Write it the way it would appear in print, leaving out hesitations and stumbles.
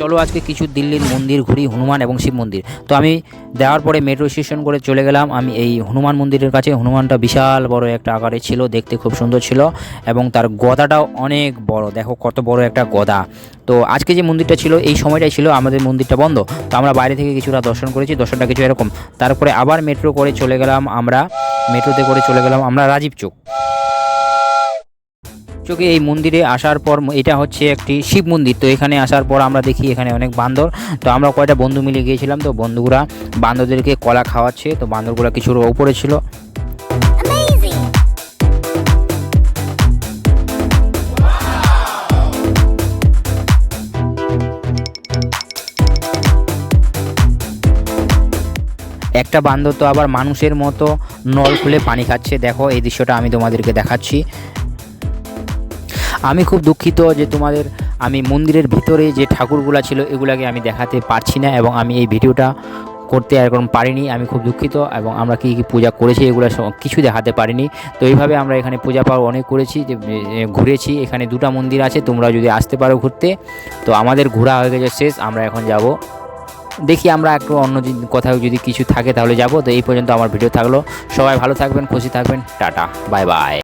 চলো আজকে কিছু দিল্লির মন্দির ঘুরি, হনুমান এবং শিব মন্দির। তো আমি দেওয়ার পরে মেট্রো স্টেশন করে চলে গেলাম আমি এই হনুমান মন্দিরের কাছে। হনুমানটা বিশাল বড় একটা আকারে ছিল, দেখতে খুব সুন্দর ছিল এবং তার গদাটাও অনেক বড়, দেখো কত বড় একটা গদা। তো আজকে যে মন্দিরটা ছিল এই সময়টাই ছিল আমাদের মন্দিরটা বন্ধ, তো আমরা বাইরে থেকে কিছুটা দর্শন করেছি, দর্শনটা কিছু এরকম। তারপরে আবার মেট্রোতে করে চলে গেলাম আমরা রাজীব চৌক। চোখে এই মন্দিরে আসার পর এটা হচ্ছে একটি শিব মন্দির। তো এখানে আসার পর আমরা দেখি এখানে অনেক বান্দর। তো আমরা কয়টা বন্ধু মিলে গিয়েছিলাম, তো বন্ধুগুলা বান্দরদেরকে কলা খাওয়াচ্ছে। তো বান্দরগুলা কিছুর উপরে ছিল। একটা বান্দর তো আবার মানুষের মতো নল খুলে পানি খাচ্ছে, দেখো এই দৃশ্যটা আমি তোমাদেরকে দেখাচ্ছি। আমি খুব দুঃখিত যে আমি মন্দিরের ভিতরে যে ঠাকুরগুলা ছিল এগুলাকে আমি দেখাতে পারছি না, এবং আমি এই ভিডিওটা করতে এরকম পারিনি, আমি খুব দুঃখিত। এবং আমরা কী কী পূজা করেছি এগুলো কিছু দেখাতে পারিনি। তো এইভাবে আমরা এখানে পূজা পাওয়া অনেক করেছি, যে ঘুরেছি। এখানে দুটো মন্দির আছে, তোমরা যদি আসতে পারো ঘুরতে। তো আমাদের ঘোরা হয়ে গেছে শেষ, আমরা এখন যাব, দেখি আমরা একটু অন্য কোথাও যদি কিছু থাকে তাহলে যাব। তো এই পর্যন্ত আমার ভিডিও থাকলো, সবাই ভালো থাকবেন, খুশি থাকবেন, টাটা, বাই বাই।